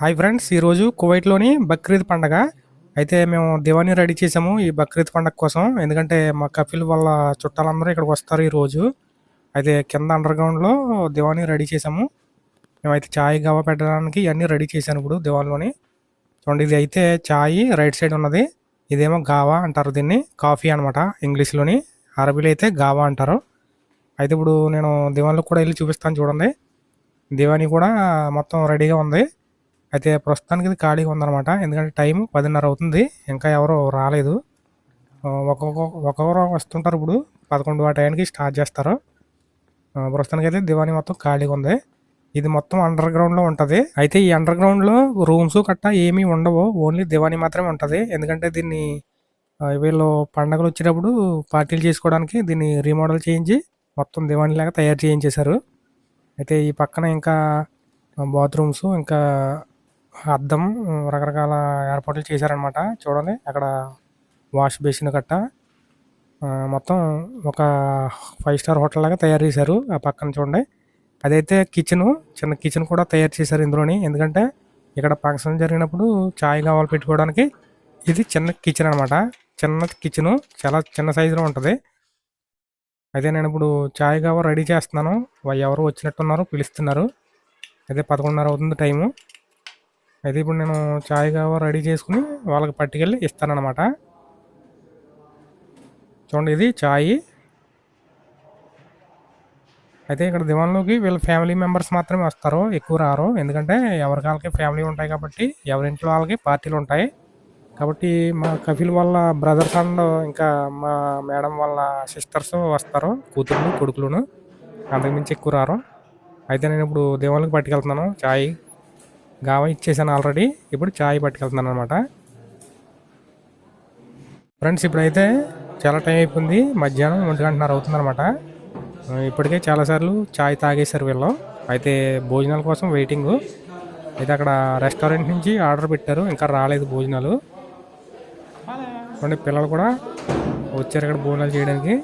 Hi friends, ఈరోజు కువైట్లోని బక్రీద్ పండగ. అయితే మేము దివానీ రెడీ చేసాము ఈ బక్రీద్ పండగ కోసం. ఎందుకంటే మా కపిల్ వాళ్ళ చుట్టాలందరూ ఇక్కడికి వస్తారు ఈరోజు. అయితే కింద అండర్ గ్రౌండ్లో దివానీ రెడీ చేసాము. మేమైతే చాయ్ గవా పెట్టడానికి ఇవన్నీ రెడీ చేశాను ఇప్పుడు దివాన్లోని. చూడండి, ఇది అయితే చాయ్ రైట్ సైడ్ ఉన్నది, ఇదేమో గావా అంటారు, దీన్ని కాఫీ అనమాట ఇంగ్లీష్లోని. అరబీలో అయితే గావా అంటారు. అయితే ఇప్పుడు నేను దివాన్లో కూడా వెళ్ళి చూపిస్తాను. చూడండి, దివానీ కూడా మొత్తం రెడీగా ఉంది. అయితే ప్రస్తుతానికి ఇది ఖాళీగా ఉందన్నమాట. ఎందుకంటే టైం 10:30 అవుతుంది, ఇంకా ఎవరు రాలేదు. ఒక్కొక్కరు వస్తుంటారు. ఇప్పుడు 11 ఆ టైంకి స్టార్ట్ చేస్తారు. ప్రస్తుతానికి అయితే దివానీ మొత్తం ఖాళీగా ఉంది. ఇది మొత్తం అండర్ గ్రౌండ్లో ఉంటుంది. అయితే ఈ అండర్ గ్రౌండ్లో రూమ్స్ గట్టా ఏమీ ఉండవు, ఓన్లీ దివానీ మాత్రమే ఉంటుంది. ఎందుకంటే దీన్ని వీళ్ళు పండగలు వచ్చేటప్పుడు పార్టీలు చేసుకోవడానికి దీన్ని రీమోడల్ చేయించి మొత్తం దివానీ లాగా తయారు చేయించేశారు. అయితే ఈ పక్కన ఇంకా బాత్రూమ్స్, ఇంకా అద్దం, రకరకాల ఏర్పాట్లు చేశారనమాట. చూడండి, అక్కడ వాష్ బేసిన్ గట్ట మొత్తం ఒక 5 స్టార్ హోటల్ లాగా తయారు చేశారు. ఆ పక్కన చూడండి, అదైతే కిచెను, చిన్న కిచెన్ కూడా తయారు చేశారు ఇందులోని. ఎందుకంటే ఇక్కడ ఫంక్షన్ జరిగినప్పుడు చాయ్ కావాలి పెట్టుకోవడానికి ఇది చిన్న కిచెన్ అనమాట. చిన్న కిచెను, చాలా చిన్న సైజులో ఉంటుంది. అయితే నేను ఇప్పుడు చాయ్ కావాలి రెడీ చేస్తున్నాను. ఎవరు వచ్చినట్టున్నారు, పిలుస్తున్నారు. అయితే 11:30 అవుతుంది టైము. అయితే ఇప్పుడు నేను చాయ్ కావా రెడీ చేసుకుని వాళ్ళకి పట్టుకెళ్ళి ఇస్తానన్నమాట. చూడండి, ఇది చాయ్. అయితే ఇక్కడ దివాన్లోకి వీళ్ళ ఫ్యామిలీ మెంబర్స్ మాత్రమే వస్తారు, ఎక్కువ రారు. ఎందుకంటే ఎవరికి వాళ్ళకి ఫ్యామిలీ ఉంటాయి కాబట్టి, ఎవరింట్లో వాళ్ళకి పార్టీలు ఉంటాయి కాబట్టి. మా కపిల్ వాళ్ళ బ్రదర్స్ అండ్ ఇంకా మా మేడం వాళ్ళ సిస్టర్స్ వస్తారు, కూతుర్లు కొడుకులను. అంతకుమించి ఎక్కువ రారు. అయితే నేను ఇప్పుడు దివాన్లోకి పట్టుకెళ్తున్నాను. చాయ్ గావా ఇచ్చేసాను ఆల్రెడీ, ఇప్పుడు చాయ్ పట్టుకెళ్తున్నాను అనమాట. ఫ్రెండ్స్, ఇప్పుడైతే చాలా టైం అయిపోయింది, మధ్యాహ్నం 1:30 అవుతుందన్నమాట. ఇప్పటికే చాలాసార్లు చాయ్ తాగేశారు వీళ్ళు. అయితే భోజనాల కోసం వెయిటింగ్. అయితే అక్కడ రెస్టారెంట్ నుంచి ఆర్డర్ పెట్టారు, ఇంకా రాలేదు భోజనాలు. పిల్లలు కూడా వచ్చారు ఇక్కడ భోజనాలు చేయడానికి.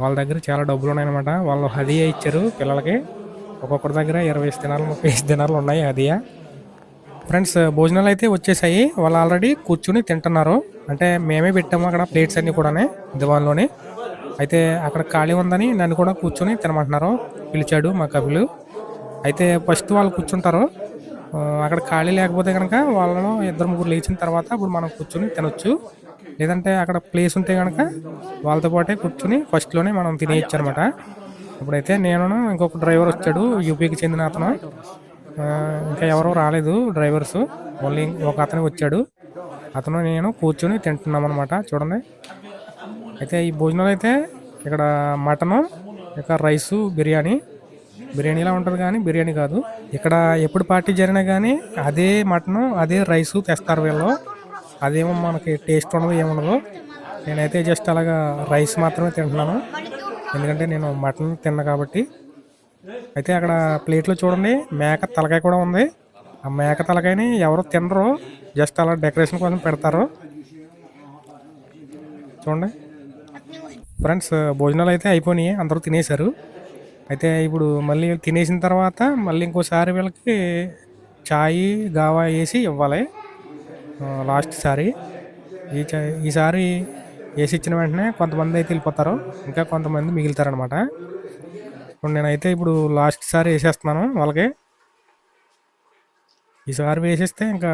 వాళ్ళ దగ్గర చాలా డబ్బులు ఉన్నాయన్నమాట. వాళ్ళు హదియా ఇచ్చారు పిల్లలకి. ఒక్కొక్కరి దగ్గర 20 దినాలు 30 దినాలు ఉన్నాయి హదియా. ఫ్రెండ్స్, భోజనాలు అయితే వచ్చేసాయి. వాళ్ళు ఆల్రెడీ కూర్చుని తింటున్నారు. అంటే మేమే పెట్టాము అక్కడ ప్లేట్స్ అన్నీ కూడా దివాన్లోని. అయితే అక్కడ ఖాళీ ఉందని నన్ను కూడా కూర్చొని తినమంటున్నారు, పిలిచాడు మా కపిలు. అయితే ఫస్ట్ వాళ్ళు కూర్చుంటారు. అక్కడ ఖాళీ లేకపోతే కనుక వాళ్ళను 2-3 లేచిన తర్వాత ఇప్పుడు మనం కూర్చొని తినొచ్చు. లేదంటే అక్కడ ప్లేస్ ఉంటే కనుక వాళ్ళతో పాటే కూర్చుని ఫస్ట్లోనే మనం తినేయచ్చు అనమాట. ఇప్పుడైతే నేను ఇంకొక డ్రైవర్ వచ్చాడు, యూపీకి చెందిన అతను. ఇంకా ఎవరో రాలేదు డ్రైవర్స్, ఓన్లీ ఒక అతను వచ్చాడు. అతను నేను కూర్చొని తింటున్నాం అనమాట. చూడండి, అయితే ఈ భోజనాలు అయితే ఇక్కడ మటను, ఇంకా రైసు, బిర్యానీలా ఉంటుంది కానీ బిర్యానీ కాదు. ఇక్కడ ఎప్పుడు పార్టీ జరిగినా కానీ అదే మటను అదే రైసు తెస్తారు వీళ్ళు. అదేమో మనకి టేస్ట్ ఉండదు, ఏముండదు. నేనైతే జస్ట్ అలాగా రైస్ మాత్రమే తింటున్నాను, ఎందుకంటే నేను మటన్ తిన్నా కాబట్టి. అయితే అక్కడ ప్లేట్లో చూడండి, మేక తలకాయ కూడా ఉంది. ఆ మేక తలకాయని ఎవరు తినరు, జస్ట్ అలా డెకరేషన్ కోసం పెడతారు. చూడండి ఫ్రెండ్స్, భోజనాలు అయితే అయిపోయినాయి, అందరూ తినేశారు. అయితే ఇప్పుడు మళ్ళీ తినేసిన తర్వాత మళ్ళీ ఇంకోసారి వీళ్ళకి చాయ్ గావా వేసి ఇవ్వాలి లాస్ట్ సారి. ఈసారి వేసి ఇచ్చిన వెంటనే కొంతమంది అయితే వెళ్ళిపోతారు, ఇంకా కొంతమంది మిగులుతారనమాట. ఇప్పుడు నేనైతే ఇప్పుడు లాస్ట్ సారి వేసేస్తున్నాను వాళ్ళకి. ఈసారి వేసేస్తే ఇంకా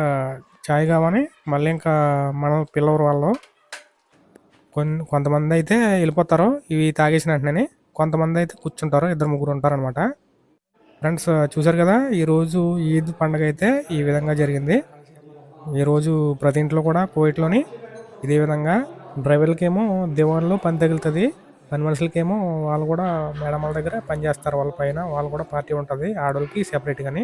చాయ్ కావని మళ్ళీ ఇంకా మనం పిల్లవారు వాళ్ళు కొంతమంది అయితే వెళ్ళిపోతారు ఇవి తాగేసిన వెంటనే. కొంతమంది అయితే కూర్చుంటారు, 2-3 ఉంటారనమాట. ఫ్రెండ్స్, చూసారు కదా, ఈరోజు ఈద్ పండుగ అయితే ఈ విధంగా జరిగింది. ఈరోజు ప్రతి ఇంట్లో కూడా కువైట్లోని ఇదే విధంగా డ్రైవర్లకేమో దివాన్లో పని తగులుతుంది, పని మనుషులకేమో వాళ్ళు కూడా మేడం వాళ్ళ దగ్గర పని చేస్తారు. వాళ్ళ పైన వాళ్ళు కూడా పార్టీ ఉంటుంది, ఆడవాళ్ళకి సెపరేట్గాని.